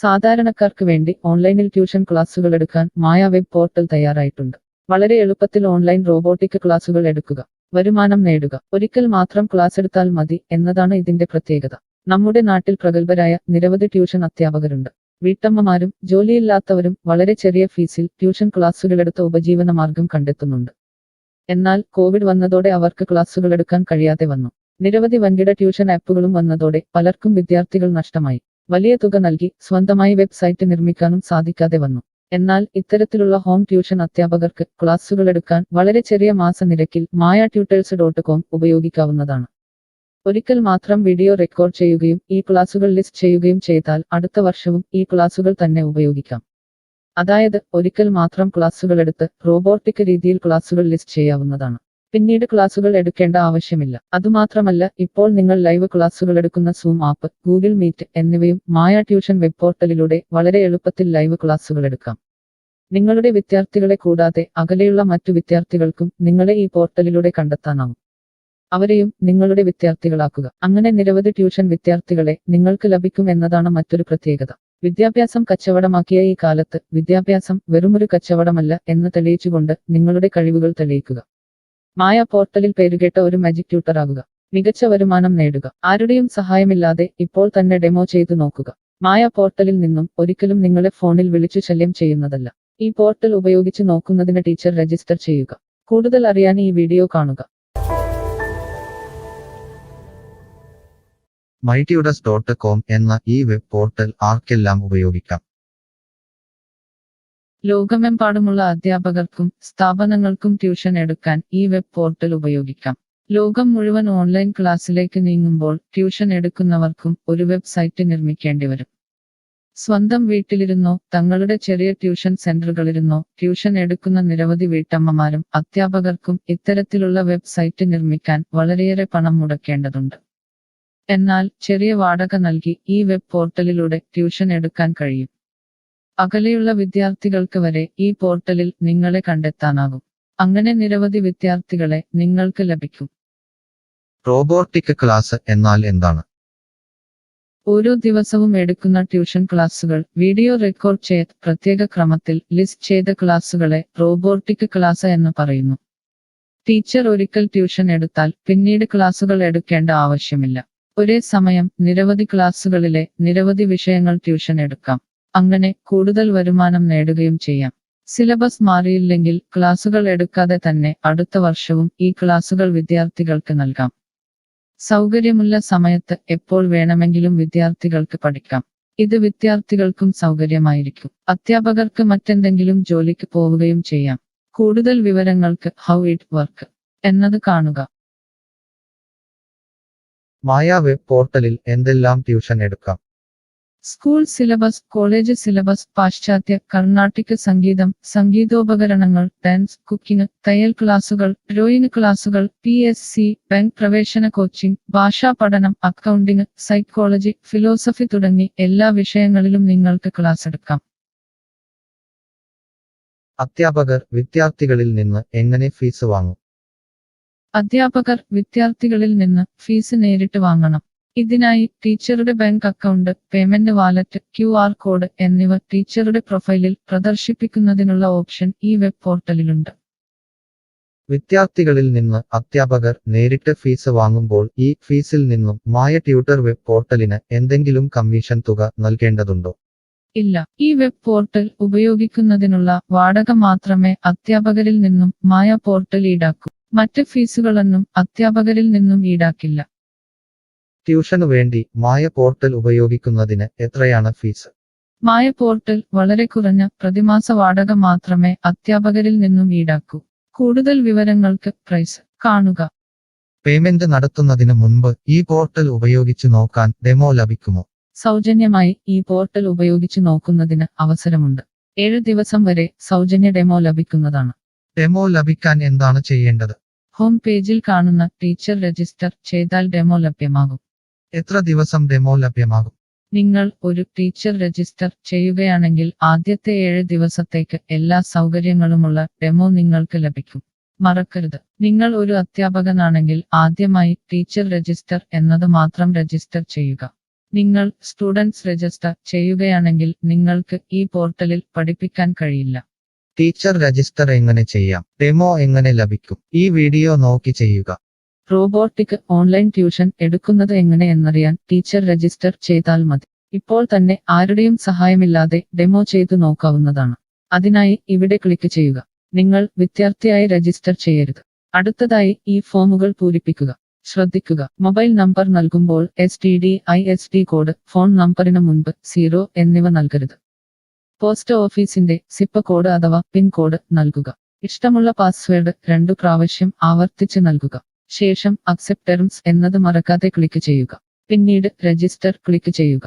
സാധാരണക്കാർക്ക് വേണ്ടി ഓൺലൈനിൽ ട്യൂഷൻ ക്ലാസുകൾ എടുക്കാൻ മായ വെബ് പോർട്ടൽ തയ്യാറായിട്ടുണ്ട്. വളരെ എളുപ്പത്തിൽ ഓൺലൈൻ റോബോട്ടിക് ക്ലാസുകൾ എടുക്കുക, വരുമാനം നേടുക. ഒരിക്കൽ മാത്രം ക്ലാസ് എടുത്താൽ മതി എന്നതാണ് ഇതിന്റെ പ്രത്യേകത. നമ്മുടെ നാട്ടിൽ പ്രഗത്ഭരായ നിരവധി ട്യൂഷൻ അധ്യാപകരുണ്ട്. വീട്ടമ്മമാരും ജോലിയില്ലാത്തവരും വളരെ ചെറിയ ഫീസിൽ ട്യൂഷൻ ക്ലാസുകളെടുത്ത് ഉപജീവന മാർഗം കണ്ടെത്തുന്നുണ്ട്. എന്നാൽ കോവിഡ് വന്നതോടെ അവർക്ക് ക്ലാസുകൾ എടുക്കാൻ കഴിയാതെ വന്നു. നിരവധി വൻകിട ട്യൂഷൻ ആപ്പുകളും വന്നതോടെ പലർക്കും വിദ്യാർത്ഥികൾ നഷ്ടമായി. വലിയ തുക നൽകി സ്വന്തമായി വെബ്സൈറ്റ് നിർമ്മിക്കാനും സാധിക്കാതെ വന്നു. എന്നാൽ ഇത്തരത്തിലുള്ള ഹോം ട്യൂഷൻ അധ്യാപകർക്ക് ക്ലാസുകൾ എടുക്കാൻ വളരെ ചെറിയ മാസ നിരക്കിൽ mayatutors.com ഉപയോഗിക്കാവുന്നതാണ്. ഒരിക്കൽ മാത്രം വീഡിയോ റെക്കോർഡ് ചെയ്യുകയും ഈ ക്ലാസുകൾ ലിസ്റ്റ് ചെയ്യുകയും ചെയ്താൽ അടുത്ത വർഷവും ഈ ക്ലാസുകൾ തന്നെ ഉപയോഗിക്കാം. അതായത് ഒരിക്കൽ മാത്രം ക്ലാസുകൾ എടുത്ത് റോബോട്ടിക് രീതിയിൽ ക്ലാസുകൾ ലിസ്റ്റ് ചെയ്യാവുന്നതാണ്. പിന്നീട് ക്ലാസുകൾ എടുക്കേണ്ട ആവശ്യമില്ല. അതുമാത്രമല്ല, ഇപ്പോൾ നിങ്ങൾ ലൈവ് ക്ലാസുകൾ എടുക്കുന്ന സൂം ആപ്പ്, ഗൂഗിൾ മീറ്റ് എന്നിവയും മായ ട്യൂഷൻ വെബ് പോർട്ടലിലൂടെ വളരെ എളുപ്പത്തിൽ ലൈവ് ക്ലാസുകൾ എടുക്കാം. നിങ്ങളുടെ വിദ്യാർത്ഥികളെ കൂടാതെ അകലെയുള്ള മറ്റു വിദ്യാർത്ഥികൾക്കും നിങ്ങളെ ഈ പോർട്ടലിലൂടെ കണ്ടെത്താനാവും. അവരെയും നിങ്ങളുടെ വിദ്യാർത്ഥികളാക്കുക. അങ്ങനെ നിരവധി ട്യൂഷൻ വിദ്യാർത്ഥികളെ നിങ്ങൾക്ക് ലഭിക്കും എന്നതാണ് മറ്റൊരു പ്രത്യേകത. വിദ്യാഭ്യാസം കച്ചവടമാക്കിയ ഈ കാലത്ത് വിദ്യാഭ്യാസം വെറുമൊരു കച്ചവടമല്ല എന്ന് തെളിയിച്ചുകൊണ്ട് നിങ്ങളുടെ കഴിവുകൾ തെളിയിക്കുക. മായ പോർട്ടലിൽ പേരുകേട്ട ഒരു മാജിക് ട്യൂട്ടർ ആകുക. മികച്ച വരുമാനം നേടുക. ആരുടെയും സഹായമില്ലാതെ ഇപ്പോൾ തന്നെ ഡെമോ ചെയ്തു നോക്കുക. മായ പോർട്ടലിൽ നിന്നും ഒരിക്കലും നിങ്ങളെ ഫോണിൽ വിളിച്ചു ശല്യം ചെയ്യുന്നതല്ല. ഈ പോർട്ടൽ ഉപയോഗിച്ച് നോക്കുന്നതിന് ടീച്ചർ രജിസ്റ്റർ ചെയ്യുക. കൂടുതൽ അറിയാൻ ഈ വീഡിയോ കാണുക. mytutors.com എന്ന ഈ വെബ് പോർട്ടൽ ആർക്കെല്ലാം ഉപയോഗിക്കാം? ലോകമെമ്പാടുമുള്ള അധ്യാപകർക്കും സ്ഥാപനങ്ങൾക്കും ട്യൂഷൻ എടുക്കാൻ ഈ വെബ് പോർട്ടൽ ഉപയോഗിക്കാം. ലോകം മുഴുവൻ ഓൺലൈൻ ക്ലാസ്സിലേക്ക് നീങ്ങുമ്പോൾ ട്യൂഷൻ എടുക്കുന്നവർക്കും ഒരു വെബ്സൈറ്റ് നിർമ്മിക്കേണ്ടി വരും. സ്വന്തം വീട്ടിലിരുന്നോ തങ്ങളുടെ ചെറിയ ട്യൂഷൻ സെന്ററുകളിലിരുന്നോ ട്യൂഷൻ എടുക്കുന്ന നിരവധി വീട്ടമ്മമാരും അധ്യാപകർക്കും ഇത്തരത്തിലുള്ള വെബ്സൈറ്റ് നിർമ്മിക്കാൻ വളരെയേറെ പണം മുടക്കേണ്ടതുണ്ട്. എന്നാൽ ചെറിയ വാടക നൽകി ഈ വെബ് പോർട്ടലിലൂടെ ട്യൂഷൻ എടുക്കാൻ കഴിയും. അകലെയുള്ള വിദ്യാർത്ഥികൾക്ക് വരെ ഈ പോർട്ടലിൽ നിങ്ങളെ കണ്ടെത്താനാകും. അങ്ങനെ നിരവധി വിദ്യാർത്ഥികളെ നിങ്ങൾക്ക് ലഭിക്കും. റോബോട്ടിക് ക്ലാസ് എന്നാൽ എന്താണ്? ഓരോ ദിവസവും എടുക്കുന്ന ട്യൂഷൻ ക്ലാസുകൾ വീഡിയോ റെക്കോർഡ് ചെയ്ത് പ്രത്യേക ക്രമത്തിൽ ലിസ്റ്റ് ചെയ്ത ക്ലാസുകളെ റോബോട്ടിക് ക്ലാസ് എന്ന് പറയുന്നു. ടീച്ചർ ഒരിക്കൽ ട്യൂഷൻ എടുത്താൽ പിന്നീട് ക്ലാസുകൾ എടുക്കേണ്ട ആവശ്യമില്ല. ഒരേ സമയം നിരവധി ക്ലാസുകളിലെ നിരവധി വിഷയങ്ങൾ ട്യൂഷൻ എടുക്കാം. അങ്ങനെ കൂടുതൽ വരുമാനം നേടുകയും ചെയ്യാം. സിലബസ് മാറിയില്ലെങ്കിൽ ക്ലാസുകൾ എടുക്കാതെ തന്നെ അടുത്ത വർഷവും ഈ ക്ലാസുകൾ വിദ്യാർത്ഥികൾക്ക് നൽകാം. സൗകര്യമുള്ള സമയത്ത് എപ്പോൾ വേണമെങ്കിലും വിദ്യാർത്ഥികൾക്ക് പഠിക്കാം. ഇത് വിദ്യാർത്ഥികൾക്കും സൗകര്യമായിരിക്കും. അധ്യാപകർക്ക് മറ്റെന്തെങ്കിലും ജോലിക്ക് പോവുകയും ചെയ്യാം. കൂടുതൽ വിവരങ്ങൾക്ക് ഹൗ ഇറ്റ് വർക്ക് എന്നത് കാണുക. മായ വെബ് പോർട്ടലിൽ എന്തെല്ലാം ട്യൂഷൻ എടുക്കാം? സ്കൂൾ സിലബസ്, കോളേജ് സിലബസ്, പാശ്ചാത്യ, കർണാട്ടിക് സംഗീതം, സംഗീതോപകരണങ്ങൾ, ഡാൻസ്, കുക്കിംഗ്, തയ്യൽ ക്ലാസുകൾ, ഡ്രോയിങ് ക്ലാസുകൾ, PSC, ബാങ്ക് പ്രവേശന കോച്ചിംഗ്, ഭാഷാ പഠനം, അക്കൗണ്ടിംഗ്, സൈക്കോളജി, ഫിലോസഫി തുടങ്ങി എല്ലാ വിഷയങ്ങളിലും നിങ്ങൾക്ക് ക്ലാസ് എടുക്കാം. അധ്യാപകർ വിദ്യാർത്ഥികളിൽ നിന്ന് എങ്ങനെ ഫീസ് വാങ്ങും? അധ്യാപകർ വിദ്യാർത്ഥികളിൽ നിന്ന് ഫീസ് നേരിട്ട് വാങ്ങണം. ഇതിനായി ടീച്ചറുടെ bank account, payment wallet, QR code എന്നിവ ടീച്ചറുടെ പ്രൊഫൈലിൽ പ്രദർശിപ്പിക്കുന്നതിനുള്ള ഓപ്ഷൻ ഈ വെബ് പോർട്ടലിലുണ്ട്. വിദ്യാർത്ഥികളിൽ നിന്ന് അധ്യാപകർ നേരിട്ട് ഫീസ് വാങ്ങുമ്പോൾ ഈ ഫീസിൽ നിന്നും മായ ട്യൂട്ടർ വെബ് പോർട്ടലിന് എന്തെങ്കിലും കമ്മീഷൻ തുക നൽകേണ്ടതുണ്ടോ? ഇല്ല. ഈ വെബ് പോർട്ടൽ ഉപയോഗിക്കുന്നതിനുള്ള വാടക മാത്രമേ അധ്യാപകരിൽ നിന്നും മായ പോർട്ടൽ ഈടാക്കൂ. മറ്റ് ഫീസുകളൊന്നും അധ്യാപകരിൽ നിന്നും ഈടാക്കില്ല. ട്യൂഷനു വേണ്ടി മായ പോർട്ടൽ ഉപയോഗിക്കുന്നതിന് എത്രയാണ് ഫീസ്? മായ പോർട്ടൽ വളരെ കുറഞ്ഞ പ്രതിമാസ വാടക മാത്രമേ അധ്യാപകരിൽ നിന്നും ഈടാക്കൂ. കൂടുതൽ വിവരങ്ങൾക്ക് പ്രൈസ് കാണുക. പേയ്മെന്റ് നടത്തുന്നതിന് മുൻപ് ഈ പോർട്ടൽ ഉപയോഗിച്ചു നോക്കാൻ ഡെമോ ലഭിക്കുമോ? സൗജന്യമായി ഈ പോർട്ടൽ ഉപയോഗിച്ചു നോക്കുന്നതിന് അവസരമുണ്ട്. 7 ദിവസം വരെ സൗജന്യ ഡെമോ ലഭിക്കുന്നതാണ്. ഡെമോ ലഭിക്കാൻ എന്താണ് ചെയ്യേണ്ടത്? ഹോം പേജിൽ കാണുന്ന ടീച്ചർ രജിസ്റ്റർ ചെയ്താൽ ഡെമോ ലഭ്യമാകും. എത്ര ദിവസം ഡെമോ ലഭ്യമാകും? നിങ്ങൾ ഒരു ടീച്ചർ രജിസ്റ്റർ ചെയ്യുകയാണെങ്കിൽ ആദ്യത്തെ 7 ദിവസത്തേക്ക് എല്ലാ സൗകര്യങ്ങളുമുള്ള ഡെമോ നിങ്ങൾക്ക് ലഭിക്കും. മറക്കരുത്, നിങ്ങൾ ഒരു അധ്യാപകനാണെങ്കിൽ ആദ്യമായി ടീച്ചർ രജിസ്റ്റർ എന്നത് മാത്രം രജിസ്റ്റർ ചെയ്യുക. നിങ്ങൾ സ്റ്റുഡൻസ് രജിസ്റ്റർ ചെയ്യുകയാണെങ്കിൽ നിങ്ങൾക്ക് ഈ പോർട്ടലിൽ പഠിപ്പിക്കാൻ കഴിയില്ല. ടീച്ചർ രജിസ്റ്റർ എങ്ങനെ ചെയ്യാം? ഡെമോ എങ്ങനെ ലഭിക്കും? ഈ വീഡിയോ നോക്കി ചെയ്യുക. റോബോട്ടിക് ഓൺലൈൻ ട്യൂഷൻ എടുക്കുന്നത് എങ്ങനെ എന്നറിയാൻ ടീച്ചർ രജിസ്റ്റർ ചെയ്താൽ മതി. ഇപ്പോൾ തന്നെ ആരുടെയും സഹായമില്ലാതെ ഡെമോ ചെയ്തു നോക്കാവുന്നതാണ്. അതിനായി ഇവിടെ ക്ലിക്ക് ചെയ്യുക. നിങ്ങൾ വിദ്യാർത്ഥിയായി രജിസ്റ്റർ ചെയ്യരുത്. അടുത്തതായി ഈ ഫോമുകൾ പൂരിപ്പിക്കുക. ശ്രദ്ധിക്കുക, മൊബൈൽ നമ്പർ നൽകുമ്പോൾ STD/ISD കോഡ്, ഫോൺ നമ്പറിന് മുൻപ് 0 എന്നിവ നൽകരുത്. പോസ്റ്റ് ഓഫീസിന്റെ സിപ്പ് കോഡ് അഥവാ പിൻ കോഡ് നൽകുക. ഇഷ്ടമുള്ള പാസ്വേഡ് 2 പ്രാവശ്യം ആവർത്തിച്ച് നൽകുക. ശേഷം അക്സെപ്റ്റ് ടെർംസ് എന്നത് മറക്കാതെ ക്ലിക്ക് ചെയ്യുക. പിന്നീട് രജിസ്റ്റർ ക്ലിക്ക് ചെയ്യുക.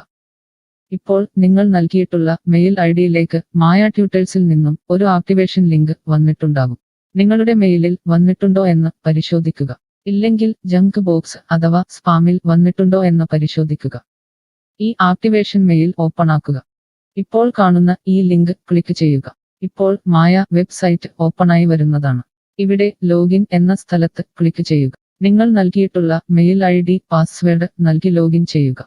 ഇപ്പോൾ നിങ്ങൾ നൽകിയിട്ടുള്ള മെയിൽ ഐഡിയിലേക്ക് മായ ട്യൂട്ടേഴ്സിൽ നിന്നും ഒരു ആക്ടിവേഷൻ ലിങ്ക് വന്നിട്ടുണ്ടാകും. നിങ്ങളുടെ മെയിലിൽ വന്നിട്ടുണ്ടോ എന്ന് പരിശോധിക്കുക. ഇല്ലെങ്കിൽ ജങ്ക് ബോക്സ് അഥവാ സ്പാമിൽ വന്നിട്ടുണ്ടോ എന്ന് പരിശോധിക്കുക. ഈ ആക്ടിവേഷൻ മെയിൽ ഓപ്പൺ ആക്കുക. ഇപ്പോൾ കാണുന്ന ഈ ലിങ്ക് ക്ലിക്ക് ചെയ്യുക. ഇപ്പോൾ മായ വെബ്സൈറ്റ് ഓപ്പണായി വരുന്നതാണ്. ഇവിടെ ലോഗിൻ എന്ന സ്ഥലത്ത് ക്ലിക്ക് ചെയ്യുക. നിങ്ങൾ നൽകിയിട്ടുള്ള മെയിൽ ID, പാസ്വേഡ് നൽകി ലോഗിൻ ചെയ്യുക.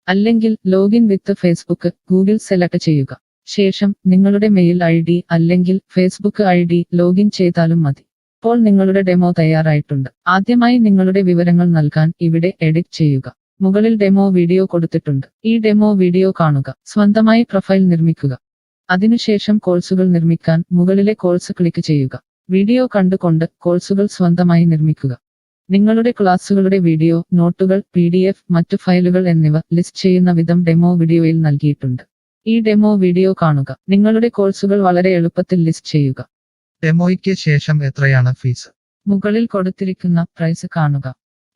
അല്ലെങ്കിൽ ലോഗിൻ വിത്ത് ഫേസ്ബുക്ക്, ഗൂഗിൾ സെലക്ട് ചെയ്യുക. ശേഷം നിങ്ങളുടെ മെയിൽ ID അല്ലെങ്കിൽ ഫേസ്ബുക്ക് ID ലോഗിൻ ചെയ്താലും മതി. ഇപ്പോൾ നിങ്ങളുടെ ഡെമോ തയ്യാറായിട്ടുണ്ട്. ആദ്യമായി നിങ്ങളുടെ വിവരങ്ങൾ നൽകാൻ ഇവിടെ എഡിറ്റ് ചെയ്യുക. മുകളിൽ ഡെമോ വീഡിയോ കൊടുത്തിട്ടുണ്ട്. ഈ ഡെമോ വീഡിയോ കാണുക. സ്വന്തമായി പ്രൊഫൈൽ നിർമ്മിക്കുക. അതിനുശേഷം കോഴ്സുകൾ നിർമ്മിക്കാൻ മുകളിലെ കോഴ്സ് ക്ലിക്ക് ചെയ്യുക. വീഡിയോ കണ്ടുകൊണ്ട് കോഴ്സുകൾ സ്വന്തമായി നിർമ്മിക്കുക. നിങ്ങളുടെ ക്ലാസുകളുടെ വീഡിയോ, നോട്ടുകൾ, PDF, മറ്റു ഫയലുകൾ എന്നിവ ലിസ്റ്റ് ചെയ്യുന്ന വിധം ഡെമോ വീഡിയോയിൽ നൽകിയിട്ടുണ്ട്. ഈ ഡെമോ വീഡിയോ കാണുക. നിങ്ങളുടെ കോഴ്സുകൾ വളരെ എളുപ്പത്തിൽ ലിസ്റ്റ് ചെയ്യുക. ഡെമോയ്ക്ക് ശേഷം എത്രയാണ് ഫീസ്? മുകളിൽ കൊടുത്തിരിക്കുന്ന പ്രൈസ് കാണുക.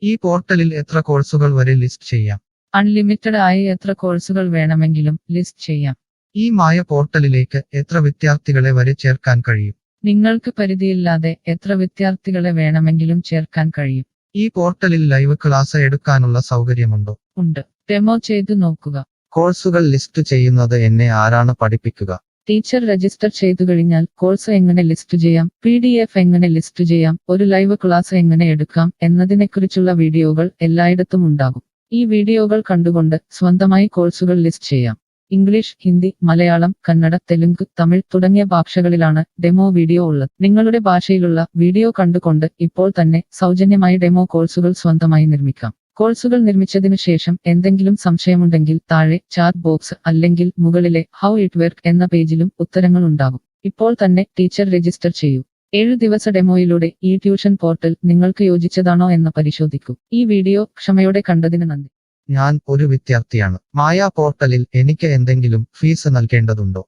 ഈ പോർട്ടലിൽ എത്ര കോഴ്സുകൾ വരെ ലിസ്റ്റ് ചെയ്യാം? അൺലിമിറ്റഡ് ആയി എത്ര കോഴ്സുകൾ വേണമെങ്കിലും ലിസ്റ്റ് ചെയ്യാം. ഈ മായ പോർട്ടലിലേക്ക് എത്ര വിദ്യാർത്ഥികളെ വരെ ചേർക്കാൻ കഴിയും? നിങ്ങൾക്ക് പരിധിയില്ലാതെ എത്ര വിദ്യാർത്ഥികളെ വേണമെങ്കിലും ചേർക്കാൻ കഴിയും. ഈ പോർട്ടലിൽ ലൈവ് ക്ലാസ് എടുക്കാനുള്ള സൗകര്യമുണ്ടോ? ഉണ്ട്. ഡെമോ ചെയ്തു നോക്കുക. കോഴ്സുകൾ ലിസ്റ്റ് ചെയ്യുന്നത് എന്നെ ആരാണ് പഠിപ്പിക്കുക? ടീച്ചർ രജിസ്റ്റർ ചെയ്തു കഴിഞ്ഞാൽ കോഴ്സ് എങ്ങനെ ലിസ്റ്റ് ചെയ്യാം, PDF എങ്ങനെ ലിസ്റ്റ് ചെയ്യാം, ഒരു ലൈവ് ക്ലാസ് എങ്ങനെ എടുക്കാം എന്നതിനെക്കുറിച്ചുള്ള വീഡിയോകൾ എല്ലായിടത്തും ഉണ്ടാകും. ഈ വീഡിയോകൾ കണ്ടുകൊണ്ട് സ്വന്തമായി കോഴ്സുകൾ ലിസ്റ്റ് ചെയ്യാം. ഇംഗ്ലീഷ്, ഹിന്ദി, മലയാളം, കന്നഡ, തെലുങ്ക്, തമിഴ് തുടങ്ങിയ ഭാഷകളിലാണ് ഡെമോ വീഡിയോ ഉള്ളത്. നിങ്ങളുടെ ഭാഷയിലുള്ള വീഡിയോ കണ്ടുകൊണ്ട് ഇപ്പോൾ തന്നെ സൗജന്യമായി ഡെമോ കോഴ്സുകൾ സ്വന്തമായി നിർമ്മിക്കാം. കോഴ്സുകൾ നിർമ്മിച്ചതിനു ശേഷം എന്തെങ്കിലും സംശയമുണ്ടെങ്കിൽ താഴെ ചാറ്റ് ബോക്സ് അല്ലെങ്കിൽ മുകളിലെ ഹൗ ഇറ്റ് വർക്ക് എന്ന പേജിലും ഉത്തരങ്ങൾ ഉണ്ടാകും. ഇപ്പോൾ തന്നെ ടീച്ചർ രജിസ്റ്റർ ചെയ്യൂ. 7 ദിവസ ഡെമോയിലൂടെ ഈ ട്യൂഷൻ പോർട്ടൽ നിങ്ങൾക്ക് യോജിച്ചതാണോ എന്ന് പരിശോധിക്കൂ. ഈ വീഡിയോ ക്ഷമയോടെ കണ്ടതിന് നന്ദി. ഞാൻ ഒരു വിദ്യാർത്ഥിയാണ്. മായ പോർട്ടലിൽ എനിക്ക് എന്തെങ്കിലും ഫീസ് നൽകേണ്ടതുണ്ടോ?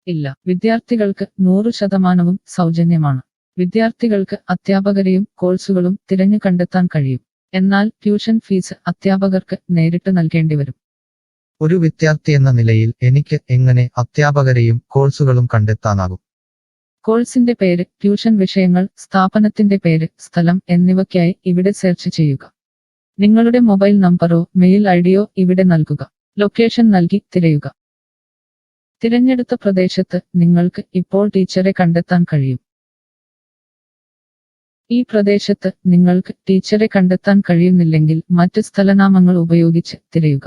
ഇല്ല. വിദ്യാർത്ഥികൾക്ക് 100% സൗജന്യമാണ്. വിദ്യാർത്ഥികൾക്ക് അധ്യാപകരെയും കോഴ്സുകളും തിരഞ്ഞു കണ്ടെത്താൻ കഴിയും. എന്നാൽ ട്യൂഷൻ ഫീസ് അധ്യാപകർക്ക് നേരിട്ട് നൽകേണ്ടി വരും. ഒരു വിദ്യാർത്ഥി എന്ന നിലയിൽ എനിക്ക് എങ്ങനെ അധ്യാപകരെയും കോഴ്സുകളും കണ്ടെത്താനാകും? കോഴ്സിന്റെ പേര്, ട്യൂഷൻ വിഷയങ്ങൾ, സ്ഥാപനത്തിന്റെ പേര്, സ്ഥലം എന്നിവയ്ക്കായി ഇവിടെ സെർച്ച് ചെയ്യുക. നിങ്ങളുടെ മൊബൈൽ നമ്പറോ മെയിൽ ഐഡിയോ ഇവിടെ നൽകുക. ലൊക്കേഷൻ നൽകി തിരയുക. തിരഞ്ഞെടുത്ത പ്രദേശത്ത് നിങ്ങൾക്ക് ഇപ്പോൾ ടീച്ചറെ കണ്ടെത്താൻ കഴിയും. ഈ പ്രദേശത്ത് നിങ്ങൾക്ക് ടീച്ചറെ കണ്ടെത്താൻ കഴിയുന്നില്ലെങ്കിൽ മറ്റ് സ്ഥലനാമങ്ങൾ ഉപയോഗിച്ച് തിരയുക.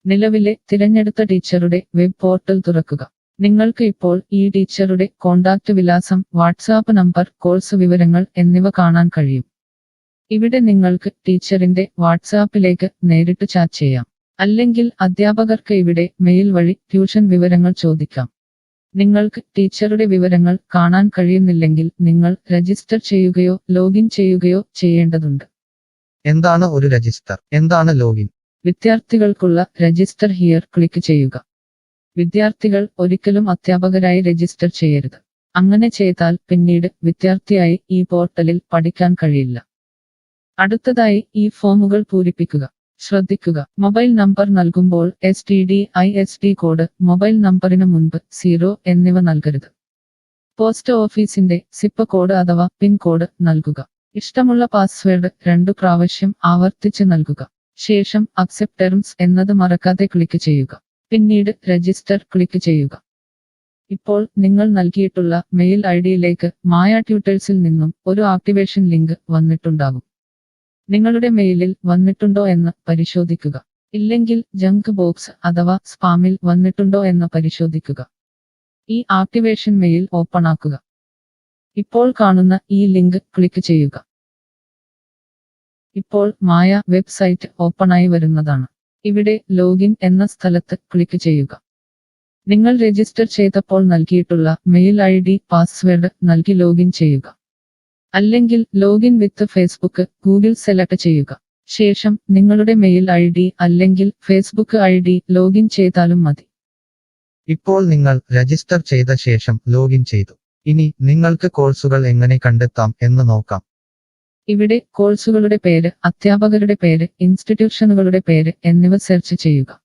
നിലവിലെ തിരഞ്ഞെടുത്ത ടീച്ചറുടെ വെബ് പോർട്ടൽ തുറക്കുക. നിങ്ങൾക്ക് ഇപ്പോൾ ഈ ടീച്ചറുടെ കോൺടാക്റ്റ് വിലാസം, വാട്സാപ്പ് നമ്പർ, കോഴ്സ് വിവരങ്ങൾ എന്നിവ കാണാൻ കഴിയും. ഇവിടെ നിങ്ങൾക്ക് ടീച്ചറിന്റെ വാട്സാപ്പിലേക്ക് നേരിട്ട് ചാറ്റ് ചെയ്യാം. അല്ലെങ്കിൽ അധ്യാപകർക്ക് ഇവിടെ മെയിൽ വഴി ട്യൂഷൻ വിവരങ്ങൾ ചോദിക്കാം. നിങ്ങൾക്ക് ടീച്ചറുടെ വിവരങ്ങൾ കാണാൻ കഴിയുന്നില്ലെങ്കിൽ നിങ്ങൾ രജിസ്റ്റർ ചെയ്യുകയോ ലോഗിൻ ചെയ്യുകയോ ചെയ്യേണ്ടതുണ്ട്. എന്താണ് ഒരു രജിസ്റ്റർ? എന്താണ് ലോഗിൻ? വിദ്യാർത്ഥികൾക്കുള്ള രജിസ്റ്റർ ഹിയർ ക്ലിക്ക് ചെയ്യുക. വിദ്യാർത്ഥികൾ ഒരിക്കലും അധ്യാപകരായി രജിസ്റ്റർ ചെയ്യരുത്. അങ്ങനെ ചെയ്താൽ പിന്നീട് വിദ്യാർത്ഥിയായി ഈ പോർട്ടലിൽ പഠിക്കാൻ കഴിയില്ല. അടുത്തതായി ഈ ഫോമുകൾ പൂരിപ്പിക്കുക. ശ്രദ്ധിക്കുക, മൊബൈൽ നമ്പർ നൽകുമ്പോൾ STD/ISD കോഡ്, മൊബൈൽ നമ്പറിന് മുൻപ് 0 എന്നിവ നൽകരുത്. പോസ്റ്റ് ഓഫീസിന്റെ സിപ്പ് കോഡ് അഥവാ പിൻ കോഡ് നൽകുക. ഇഷ്ടമുള്ള പാസ്വേഡ് 2 പ്രാവശ്യം ആവർത്തിച്ച് നൽകുക. ശേഷം അക്സെപ്റ്റ് ടെർംസ് എന്നത് മറക്കാതെ ക്ലിക്ക് ചെയ്യുക. പിന്നീട് രജിസ്റ്റർ ക്ലിക്ക് ചെയ്യുക. ഇപ്പോൾ നിങ്ങൾ നൽകിയിട്ടുള്ള മെയിൽ ഐഡിയിലേക്ക് മായ ട്യൂട്ടേഴ്സിൽ നിന്നും ഒരു ആക്ടിവേഷൻ ലിങ്ക് വന്നിട്ടുണ്ടാകും. നിങ്ങളുടെ മെയിലിൽ വന്നിട്ടുണ്ടോ എന്ന് പരിശോധിക്കുക. ഇല്ലെങ്കിൽ ജങ്ക് ബോക്സ് അഥവാ സ്പാമിൽ വന്നിട്ടുണ്ടോ എന്ന് പരിശോധിക്കുക. ഈ ആക്ടിവേഷൻ മെയിൽ ഓപ്പൺ ആക്കുക. ഇപ്പോൾ കാണുന്ന ഈ ലിങ്ക് ക്ലിക്ക് ചെയ്യുക. ഇപ്പോൾ മായ വെബ്സൈറ്റ് ഓപ്പണായി വരുന്നതാണ്. ഇവിടെ ലോഗിൻ എന്ന സ്ഥലത്ത് ക്ലിക്ക് ചെയ്യുക. നിങ്ങൾ രജിസ്റ്റർ ചെയ്തപ്പോൾ നൽകിയിട്ടുള്ള മെയിൽ ID പാസ്വേഡ് നൽകി ലോഗിൻ ചെയ്യുക. അല്ലെങ്കിൽ ലോഗിൻ വിത്ത് ഫേസ്ബുക്ക് ഗൂഗിൾ സെലക്ട് ചെയ്യുക. ശേഷം നിങ്ങളുടെ മെയിൽ ID അല്ലെങ്കിൽ ഫേസ്ബുക്ക് ID ലോഗിൻ ചെയ്താലും മതി. ഇപ്പോൾ നിങ്ങൾ രജിസ്റ്റർ ചെയ്ത ശേഷം ലോഗിൻ ചെയ്തു. ഇനി നിങ്ങൾക്ക് കോഴ്സുകൾ എങ്ങനെ കണ്ടെത്താം എന്ന് നോക്കാം. ഇവിടെ കോഴ്സുകളുടെ പേര്, അധ്യാപകരുടെ പേര്, ഇൻസ്റ്റിറ്റ്യൂഷനുകളുടെ പേര് എന്നിവ സെർച്ച് ചെയ്യുക.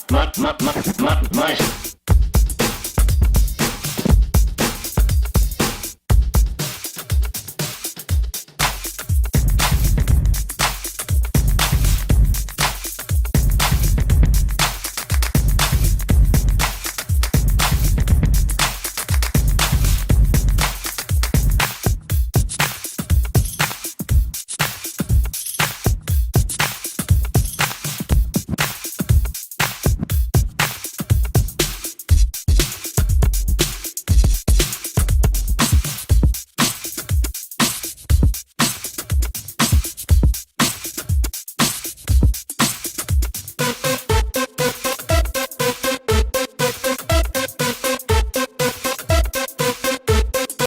Mush.